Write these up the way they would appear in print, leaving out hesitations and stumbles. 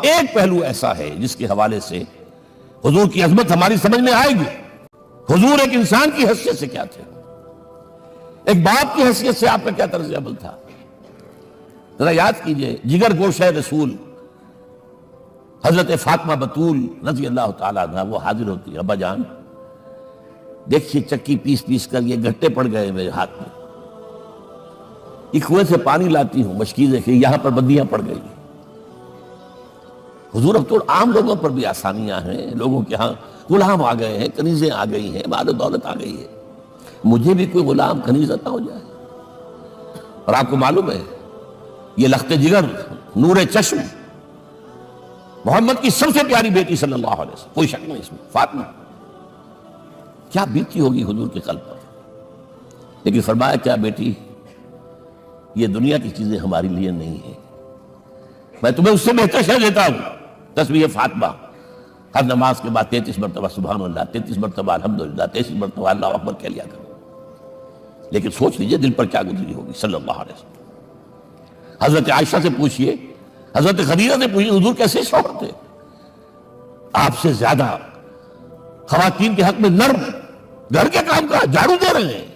ایک پہلو ایسا ہے جس کے حوالے سے حضور کی عظمت ہماری سمجھ میں آئے گی۔ حضور ایک انسان کی حیثیت سے کیا تھے، ایک باپ کی حیثیت سے آپ کا کیا طرز عمل تھا۔ ذرا یاد کیجئے، جگر گوشہ رسول حضرت فاطمہ بطول رضی اللہ تعالیٰ عنہ وہ حاضر ہوتی ہے، ابا جان دیکھیے چکی پیس پیس کر یہ گھٹے پڑ گئے میرے ہاتھ میں، یہ کنویں سے پانی لاتی ہوں، مشکیزیں کہ یہاں پر بندیاں پڑ گئی۔ حضور اب تو عام لوگوں پر بھی آسانیاں ہیں، لوگوں کے ہاں غلام آ گئے ہیں، کنیزیں آ گئی ہیں، مال و دولت آ گئی ہے، مجھے بھی کوئی غلام کنیز عطا ہو جائے۔ اور آپ کو معلوم ہے یہ لخت جگر نور چشم محمد کی سب سے پیاری بیٹی صلی اللہ علیہ وسلم، کوئی شک نہیں اس میں، فاطمہ کیا بیتی ہوگی حضور کے قلب پر۔ لیکن فرمایا کیا بیٹی یہ دنیا کی چیزیں ہمارے لیے نہیں ہیں، میں تمہیں اس سے بہتر شے دیتا ہوں۔ تسبیح فاطمہ ہر نماز کے بعد 33 مرتبہ سبحان اللہ، 33 مرتبہ الحمدللہ، 33 مرتبہ اللہ اکبر کہہ لیا کرو۔ لیکن سوچ لیجئے دل پر کیا گزری ہوگی صلی اللہ علیہ وسلم۔ حضرت عائشہ سے پوچھئے، حضرت خدیجہ سے پوچھئے حضور کیسے شوہر تھے، آپ سے زیادہ خواتین کے حق میں نرم، گھر کے کام کا جھاڑو دے رہے ہیں،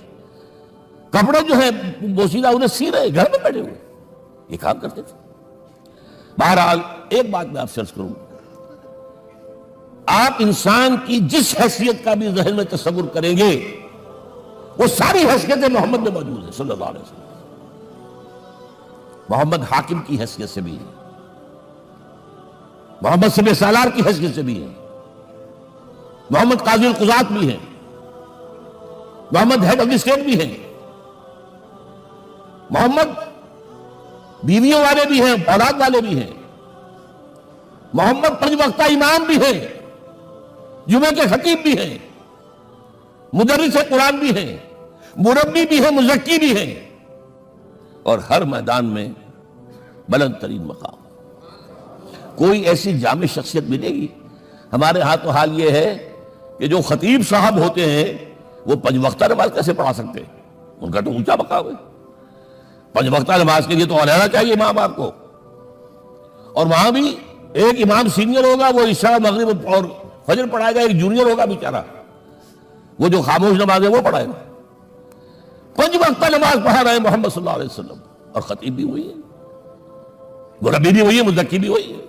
کپڑے جو ہے بوسیدہ انہیں سی رہے، گھر میں بیٹھے ہوئے یہ کام کرتے تھے۔ بہرحال ایک بات میں آپ سے عرض کروں، آپ انسان کی جس حیثیت کا بھی ذہن میں تصور کریں گے وہ ساری حیثیتیں محمد میں موجود ہیں صلی اللہ علیہ وسلم۔ محمد حاکم کی حیثیت سے بھی ہے، محمد سب سالار کی حیثیت سے بھی ہے، محمد قاضی القضات بھی ہیں، محمد ہیڈ آف دی اسٹیٹ بھی ہیں، محمد بیویوں والے بھی ہیں، اولاد والے بھی ہیں، محمد 5 وقتہ امام بھی ہیں، جمعہ کے خطیب بھی ہیں، مدرس قرآن بھی ہیں، مربی بھی ہیں، مزکی بھی ہیں، اور ہر میدان میں بلند ترین مقام۔ کوئی ایسی جامع شخصیت ملے گی؟ ہمارے ہاں تو حال یہ ہے کہ جو خطیب صاحب ہوتے ہیں وہ 5 وقتہ نماز کیسے پڑھا سکتے ہیں، ان کا تو اونچا مقام ہے۔ 5 وقتہ نماز کے لیے تو علیحدہ چاہیے امام آپ کو، اور وہاں بھی ایک امام سینئر ہوگا وہ عشاء مغرب اور فجر پڑھائے گا، ایک جونیئر ہوگا بیچارہ وہ جو خاموش نماز ہے وہ پڑھائے گا۔ 5 وقتہ نماز پڑھا رہے ہیں محمد صلی اللہ علیہ وسلم، اور خطیب بھی وہی ہے، مربی بھی وہی ہے، مزکی بھی وہی ہے۔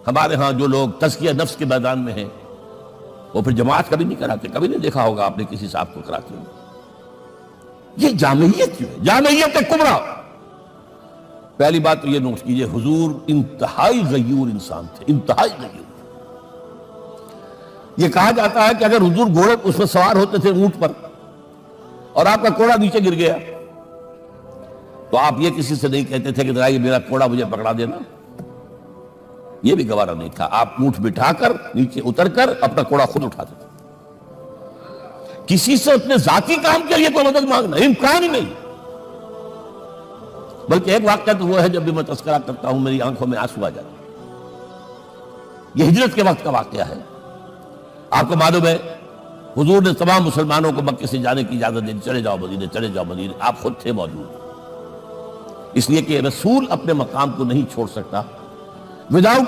ہمارے ہاں جو لوگ تزکیہ نفس کے میدان میں ہیں وہ پھر جماعت کبھی نہیں کراتے، کبھی نہیں دیکھا ہوگا آپ نے کسی صاحب کو کراتے ہوئے۔ یہ جامعیت کیوں ہے؟ جامعیت کبریٰ۔ پہلی بات تو یہ نوٹ کیجئے، حضور انتہائی غیور انسان تھے، انتہائی غیور۔ یہ کہا جاتا ہے کہ اگر حضور گھوڑے اس میں سوار ہوتے تھے اونٹ پر اور آپ کا کوڑا نیچے گر گیا تو آپ یہ کسی سے نہیں کہتے تھے کہ ذرا یہ میرا کوڑا مجھے پکڑا دینا، یہ بھی گوارا نہیں تھا، آپ اونٹ بٹھا کر نیچے اتر کر اپنا کوڑا خود اٹھاتے تھے۔ کسی سے اپنے ذاتی کام کے لیے کوئی مدد مانگنا امکان ہی نہیں۔ بلکہ ایک واقعہ تو وہ ہے جب بھی میں تذکرہ کرتا ہوں میری آنکھوں میں آنسو آ جاتے ہیں، یہ ہجرت کے وقت کا واقعہ ہے۔ آپ کو معلوم ہے حضور نے تمام مسلمانوں کو مکے سے جانے کی اجازت دی، چلے جاؤ مدینے، چلے جاؤ مدینے، آپ خود تھے موجود، اس لیے کہ رسول اپنے مقام کو نہیں چھوڑ سکتا وداؤٹ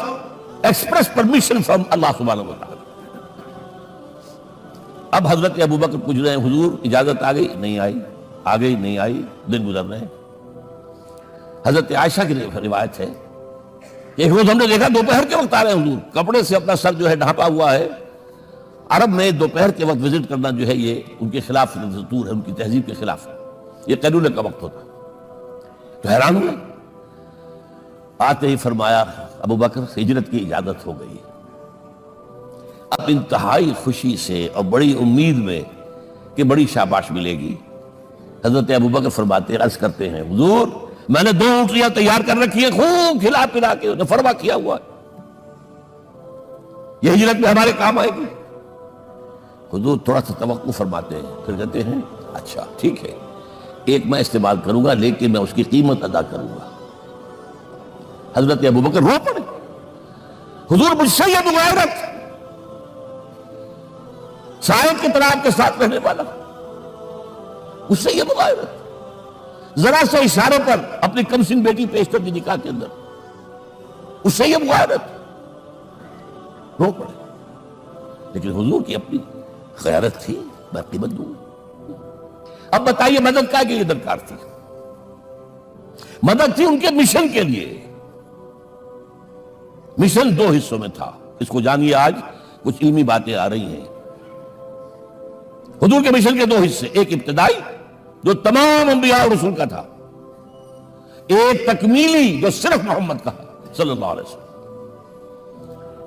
ایکسپریس پرمیشن فرام اللہ سبحانہ و تعالی۔ اب حضرت ابوبکر پوچھ رہے ہیں حضور اجازت آ گئی؟ نہیں آئی، آ گئی نہیں آئی، دن گزر رہے ہیں۔ حضرت عائشہ کی روایت ہے کہ ایک روز ہم نے دیکھا دوپہر کے وقت آ رہے ہیں حضور، کپڑے سے اپنا سر جو ہے ڈھانپا ہوا ہے۔ عرب میں دوپہر کے وقت وزٹ کرنا جو ہے یہ ان کے خلاف دستور ہے، ان کی تہذیب کے خلاف ہے، یہ قیلولے کا وقت ہوتا ہے۔ تو حیران ہوئے، آتے ہی فرمایا ابوبکر ہجرت کی اجازت ہو گئی۔ اب انتہائی خوشی سے اور بڑی امید میں کہ بڑی شاباش ملے گی، حضرت ابوبکر فرماتے ہیں، عرض کرتے ہیں حضور میں نے 2 اونٹیاں تیار کر رکھی ہیں، خوب کھلا پلا کے انہیں فرما کیا ہوا ہے، یہ ہجرت میں ہمارے کام آئے گی۔ حضور تھوڑا سا توقع فرماتے ہیں، پھر کہتے ہیں اچھا ٹھیک ہے، ایک میں استعمال کروں گا لیکن میں اس کی قیمت ادا کروں گا۔ حضرت ابوبکر رو پڑے، حضور مجھ سے یہ مغایرت، صاحب کی طرح آپ کے ساتھ رہنے والا، اس سے یہ مغایرت، ذرا سے اشارے پر اپنی کم سن بیٹی پیش کر دی نکاح کے اندر۔ اس سے یہ مغایرت رو پڑے. لیکن حضور کی اپنی خیارت تھی، میں قیمت دوں. اب بتائیے مدد کا کے لیے درکار تھی؟ مدد تھی ان کے مشن کے لیے. مشن دو حصوں میں تھا. اس کو جانیے، آج کچھ علمی باتیں آ رہی ہیں. حضور کے مشن کے دو حصے، ایک ابتدائی جو تمام انبیاء اور رسول کا تھا، ایک تکمیلی جو صرف محمد کا ہے صلی اللہ علیہ وسلم.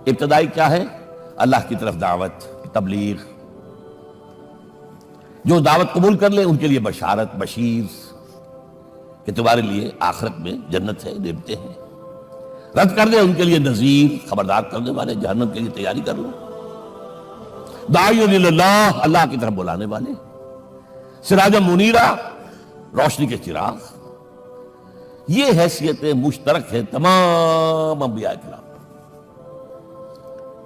ابتدائی کیا ہے؟ اللہ کی طرف دعوت، تبلیغ. جو دعوت قبول کر لے ان کے لیے بشارت، بشیر کہ تمہارے لیے آخرت میں جنت ہے، نعمتیں ہیں. رد کر دے ان کے لیے نذیر، خبردار کرنے والے، جہنم کے لیے تیاری کر لو. داعی اللہ، اللہ کی طرف بلانے والے. سراج منیرہ، روشنی کے چراغ. یہ حیثیتیں مشترک ہیں تمام انبیاء کرام.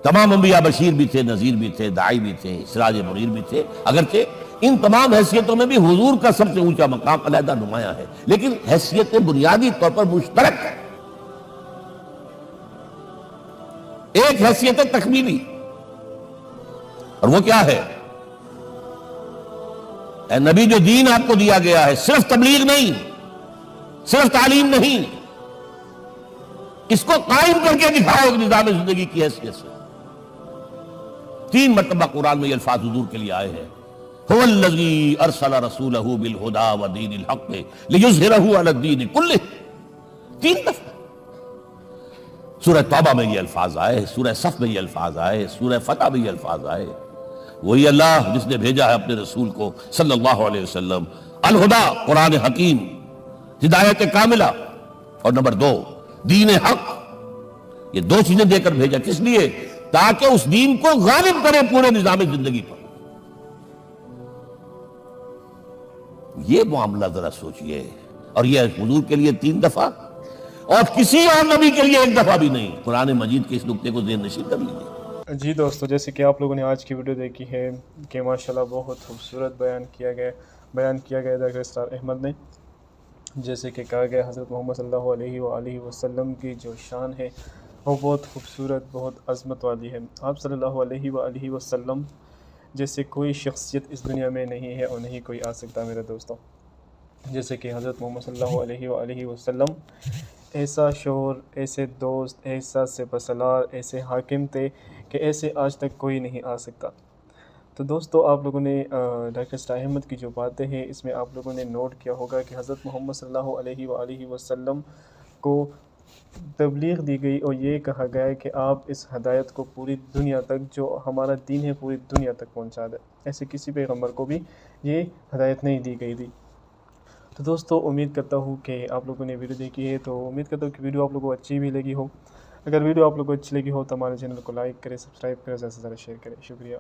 تمام انبیاء بشیر بھی تھے، نذیر بھی تھے، داعی بھی تھے، سراج منیر بھی تھے. اگرچہ ان تمام حیثیتوں میں بھی حضور کا سب سے اونچا مقام علیحدہ نمایاں ہے، لیکن حیثیتیں بنیادی طور پر مشترک ہیں. ایک حیثیت تکمیلی، اور وہ کیا ہے؟ اے نبی، جو دین آپ کو دیا گیا ہے صرف تبلیغ نہیں، صرف تعلیم نہیں، اس کو قائم کر کے دکھاؤ ایک نظام زندگی کی حیثیت سے. 3 مرتبہ قرآن میں یہ الفاظ حضور کے لیے آئے ہیں. هو الذی ارسل رسولہ بالہدی ودین الحق لیظہرہ علی الدین کلہ. 3 دفعہ سورہ توبہ میں یہ الفاظ آئے، سورہ صف میں یہ الفاظ آئے، سورہ فتح میں یہ الفاظ آئے. وہی اللہ جس نے بھیجا ہے اپنے رسول کو صلی اللہ علیہ وسلم. الہدا، قرآن حکیم، ہدایت کاملہ، اور نمبر 2 دین حق. یہ 2 چیزیں دے کر بھیجا. کس لیے؟ تاکہ اس دین کو غالب کرے پورے نظام زندگی پر. یہ معاملہ ذرا سوچئے. اور یہ حضور کے لیے 3 دفعہ، اور کسی اور نبی کے لیے 1 دفعہ بھی نہیں. قرآن مجید کے اس نقطے کو ذہن نشین کر لیجیے. جی دوستو، جیسے کہ آپ لوگوں نے آج کی ویڈیو دیکھی ہے کہ ماشاءاللہ بہت خوبصورت بیان کیا گیا ڈاکٹر اسرار احمد نے. جیسے کہ کہا گیا حضرت محمد صلی اللہ علیہ وآلہ وسلم کی جو شان ہے وہ بہت خوبصورت، بہت عظمت والی ہے. آپ صلی اللہ علیہ وآلہ وسلم جیسے کوئی شخصیت اس دنیا میں نہیں ہے اور نہیں کوئی آ سکتا میرے دوستوں. جیسے کہ حضرت محمد صلی اللہ علیہ وآلہ وسلم ایسا شور، ایسے دوست، ایسا سپاسالار، ایسے حاکم تھے کہ ایسے آج تک کوئی نہیں آ سکتا. تو دوستو، آپ لوگوں نے ڈاکٹر اسرار احمد کی جو باتیں ہیں اس میں آپ لوگوں نے نوٹ کیا ہوگا کہ حضرت محمد صلی اللہ علیہ وآلہ وسلم کو تبلیغ دی گئی اور یہ کہا گیا ہے کہ آپ اس ہدایت کو پوری دنیا تک، جو ہمارا دین ہے پوری دنیا تک پہنچا دیں. ایسے کسی پیغمبر کو بھی یہ ہدایت نہیں دی گئی تھی. تو دوستو، امید کرتا ہوں کہ آپ لوگوں نے ویڈیو دیکھی ہے، تو امید کرتا ہوں کہ ویڈیو آپ لوگوں کو اچھی بھی لگی ہو. اگر ویڈیو آپ لوگوں کو اچھی لگی ہو تو ہمارے چینل کو لائک کریں، سبسکرائب کریں، زیادہ سے زیادہ شیئر کریں. شکریہ.